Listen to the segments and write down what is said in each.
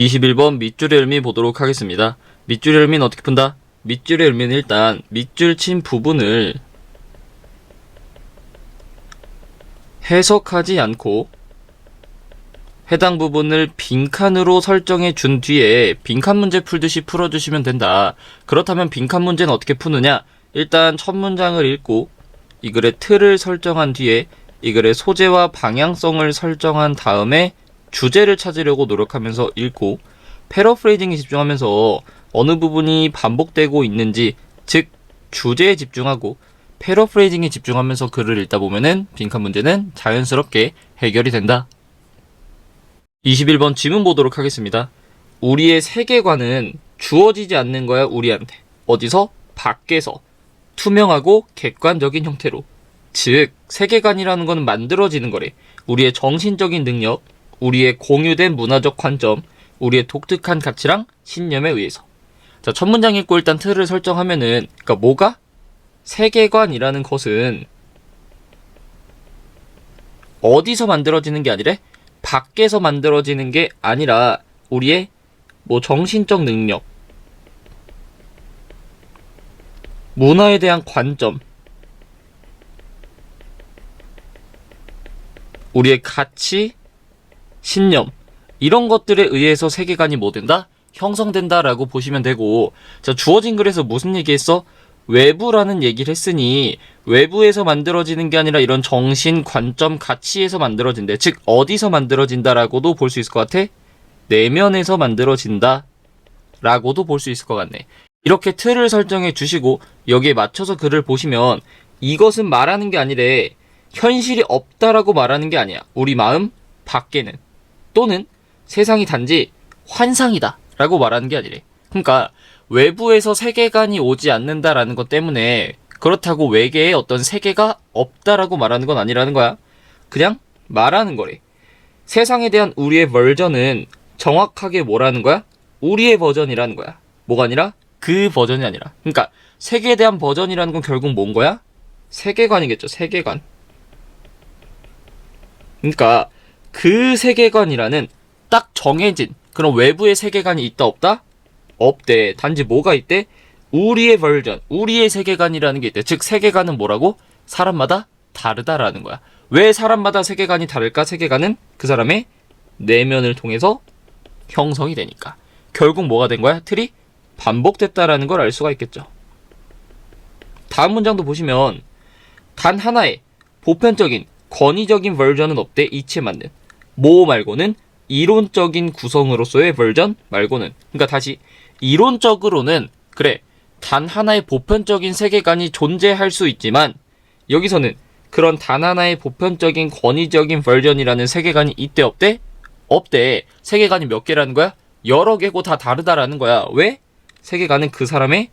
21번 밑줄의 의미 보도록 하겠습니다. 밑줄의 의미는 어떻게 푼다? 밑줄의 의미는 일단 밑줄 친 부분을 해석하지 않고 해당 부분을 빈칸으로 설정해 준 뒤에 빈칸 문제 풀듯이 풀어주시면 된다. 그렇다면 빈칸 문제는 어떻게 푸느냐? 일단 첫 문장을 읽고 이 글의 틀을 설정한 뒤에 이 글의 소재와 방향성을 설정한 다음에 주제를 찾으려고 노력하면서 읽고 패러프레이징에 집중하면서 어느 부분이 반복되고 있는지, 즉 주제에 집중하고 패러프레이징에 집중하면서 글을 읽다 보면은 빈칸 문제는 자연스럽게 해결이 된다. 21번 지문 보도록 하겠습니다. 우리의 세계관은 주어지지 않는 거야, 우리한테. 어디서? 밖에서. 투명하고 객관적인 형태로. 즉 세계관이라는 건 만들어지는 거래. 우리의 정신적인 능력, 우리의 공유된 문화적 관점, 우리의 독특한 가치랑 신념에 의해서. 자, 첫 문장 읽고 일단 틀을 설정하면은, 그러니까 뭐가? 세계관이라는 것은 어디서 만들어지는 게 아니래? 밖에서 만들어지는 게 아니라 우리의 정신적 능력, 문화에 대한 관점, 우리의 가치, 신념, 이런 것들에 의해서 세계관이 뭐 된다? 형성된다라고 보시면 되고, 자, 주어진 글에서 무슨 얘기했어? 외부라는 얘기를 했으니 외부에서 만들어지는 게 아니라 이런 정신, 관점, 가치에서 만들어진대. 즉 어디서 만들어진다라고도 볼 수 있을 것 같아? 내면에서 만들어진다 라고도 볼 수 있을 것 같네. 이렇게 틀을 설정해 주시고 여기에 맞춰서 글을 보시면 이것은 말하는 게 아니래. 현실이 없다라고 말하는 게 아니야. 우리 마음 밖에는, 또는 세상이 단지 환상이다 라고 말하는 게 아니래. 그러니까 외부에서 세계관이 오지 않는다라는 것 때문에 그렇다고 외계에 어떤 세계가 없다라고 말하는 건 아니라는 거야. 그냥 말하는 거래. 세상에 대한 우리의 버전은 정확하게 뭐라는 거야? 우리의 버전이라는 거야. 뭐가 아니라 그 버전이 아니라. 그러니까 세계에 대한 버전이라는 건 결국 뭔 거야? 세계관이겠죠. 세계관. 그러니까 그 세계관이라는 딱 정해진 그런 외부의 세계관이 있다 없다? 없대. 단지 뭐가 있대? 우리의 버전, 우리의 세계관이라는 게 있대. 즉 세계관은 뭐라고? 사람마다 다르다라는 거야. 왜 사람마다 세계관이 다를까? 세계관은 그 사람의 내면을 통해서 형성이 되니까. 결국 뭐가 된 거야? 틀이 반복됐다라는 걸 알 수가 있겠죠. 다음 문장도 보시면 단 하나의 보편적인 권위적인 버전은 없대. 이치에 맞는. 뭐 말고는 이론적인 구성으로서의 버전 말고는. 그러니까 다시 이론적으로는 그래 단 하나의 보편적인 세계관이 존재할 수 있지만 여기서는 그런 단 하나의 보편적인 권위적인 버전이라는 세계관이 있대 없대? 없대. 세계관이 몇 개라는 거야? 여러 개고 다 다르다라는 거야. 왜? 세계관은 그 사람의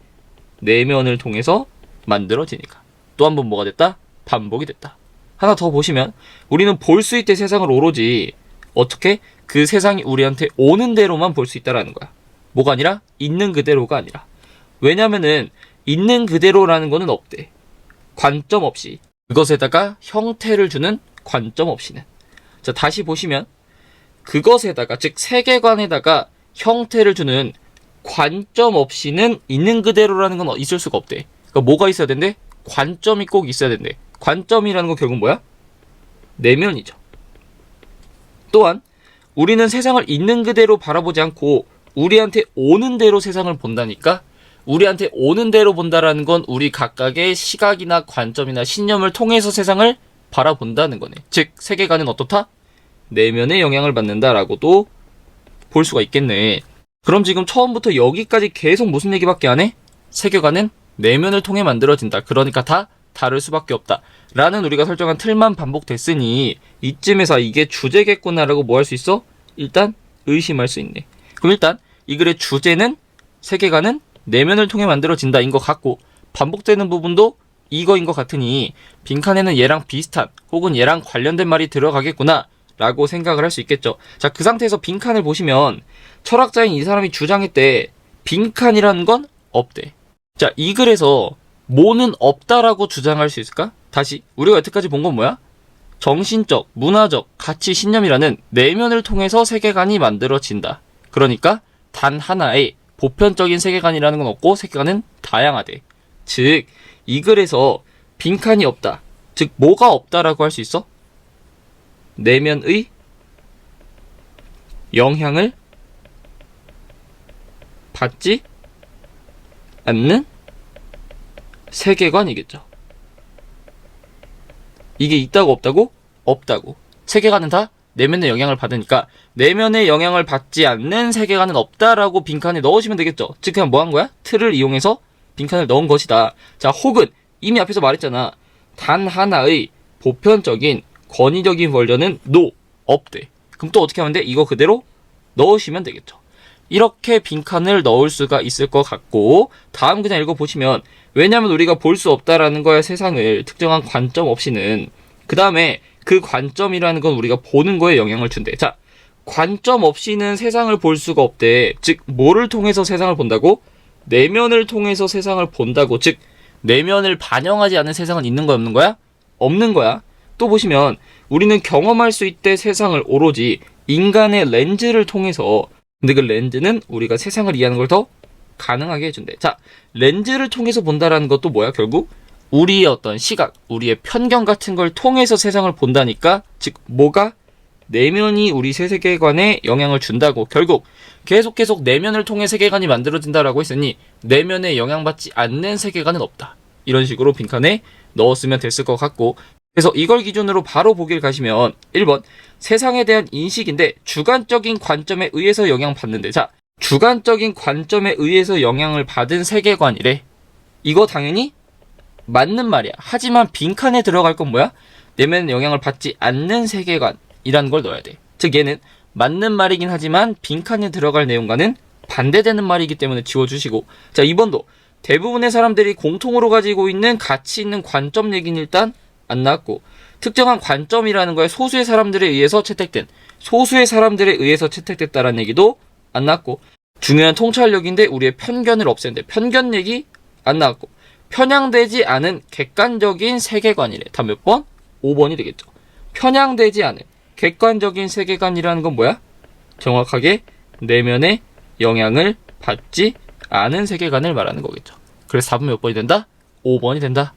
내면을 통해서 만들어지니까. 또 한 번 뭐가 됐다? 반복이 됐다. 하나 더 보시면 우리는 볼 수 있대 세상을 오로지 어떻게? 그 세상이 우리한테 오는 대로만 볼 수 있다라는 거야. 뭐가 아니라? 있는 그대로가 아니라. 왜냐면은 있는 그대로라는 거는 없대. 관점 없이. 그것에다가 형태를 주는 관점 없이는. 자, 다시 보시면 그것에다가, 즉 세계관에다가 형태를 주는 관점 없이는 있는 그대로라는 건 있을 수가 없대. 그러니까 뭐가 있어야 된대? 관점이 꼭 있어야 된대. 관점이라는 건 결국 뭐야? 내면이죠. 또한 우리는 세상을 있는 그대로 바라보지 않고 우리한테 오는 대로 세상을 본다니까. 우리한테 오는 대로 본다라는 건 우리 각각의 시각이나 관점이나 신념을 통해서 세상을 바라본다는 거네. 즉 세계관은 어떻다? 내면에 영향을 받는다라고도 볼 수가 있겠네. 그럼 지금 처음부터 여기까지 계속 무슨 얘기밖에 안 해? 세계관은 내면을 통해 만들어진다. 그러니까 다 다를 수밖에 없다 라는 우리가 설정한 틀만 반복됐으니 이쯤에서 이게 주제겠구나라고 뭐 할 수 있어? 일단 의심할 수 있네. 그럼 일단 이 글의 주제는 세계관은 내면을 통해 만들어진다 인 것 같고, 반복되는 부분도 이거인 것 같으니 빈칸에는 얘랑 비슷한 혹은 얘랑 관련된 말이 들어가겠구나 라고 생각을 할 수 있겠죠. 자, 그 상태에서 빈칸을 보시면 철학자인 이 사람이 주장했대. 빈칸이라는 건 없대. 자, 이 글에서 뭐는 없다라고 주장할 수 있을까? 다시 우리가 여태까지 본 건 뭐야? 정신적, 문화적, 가치, 신념이라는 내면을 통해서 세계관이 만들어진다. 그러니까 단 하나의 보편적인 세계관이라는 건 없고 세계관은 다양하대. 즉, 이 글에서 빈칸이 없다. 즉, 뭐가 없다라고 할 수 있어? 내면의 영향을 받지 않는 세계관이겠죠. 이게 있다고 없다고? 없다고. 세계관은 다 내면의 영향을 받으니까 내면의 영향을 받지 않는 세계관은 없다라고 빈칸에 넣으시면 되겠죠. 즉 그냥 뭐 한 거야? 틀을 이용해서 빈칸을 넣은 것이다. 자, 혹은 이미 앞에서 말했잖아. 단 하나의 보편적인 권위적인 버전은 no, 없대. 그럼 또 어떻게 하면 돼? 이거 그대로 넣으시면 되겠죠. 이렇게 빈칸을 넣을 수가 있을 것 같고, 다음 그냥 읽어보시면, 왜냐면 우리가 볼 수 없다라는 거야, 세상을. 특정한 관점 없이는. 그 다음에 그 관점이라는 건 우리가 보는 거에 영향을 준대. 자, 관점 없이는 세상을 볼 수가 없대. 즉, 뭐를 통해서 세상을 본다고? 내면을 통해서 세상을 본다고. 즉, 내면을 반영하지 않은 세상은 있는 거야, 없는 거야? 없는 거야. 또 보시면 우리는 경험할 수 있대 세상을 오로지 인간의 렌즈를 통해서. 근데 그 렌즈는 우리가 세상을 이해하는 걸 더 가능하게 해준대. 자, 렌즈를 통해서 본다라는 것도 뭐야? 결국 우리의 어떤 시각, 우리의 편견 같은 걸 통해서 세상을 본다니까. 즉 뭐가? 내면이 우리 세계관에 영향을 준다고. 결국 계속 내면을 통해 세계관이 만들어진다라고 했으니 내면에 영향받지 않는 세계관은 없다. 이런 식으로 빈칸에 넣었으면 됐을 것 같고, 그래서 이걸 기준으로 바로 보기를 가시면 1번 세상에 대한 인식인데 주관적인 관점에 의해서 영향받는데, 자, 주관적인 관점에 의해서 영향을 받은 세계관이래. 이거 당연히 맞는 말이야. 하지만 빈칸에 들어갈 건 뭐야? 내면에 영향을 받지 않는 세계관이라는 걸 넣어야 돼. 즉 얘는 맞는 말이긴 하지만 빈칸에 들어갈 내용과는 반대되는 말이기 때문에 지워주시고, 자, 2번도 대부분의 사람들이 공통으로 가지고 있는 가치 있는 관점 얘기는 일단 안 나왔고, 특정한 관점이라는 거에 소수의 사람들에 의해서 채택됐다라는 얘기도 안 나왔고, 중요한 통찰력인데 우리의 편견을 없애는데 편견 얘기 안 나왔고, 편향되지 않은 객관적인 세계관이래. 다 몇 번? 5번이 되겠죠. 편향되지 않은 객관적인 세계관이라는 건 뭐야? 정확하게 내면의 영향을 받지 않은 세계관을 말하는 거겠죠. 그래서 답은 몇 번이 된다? 5번이 된다.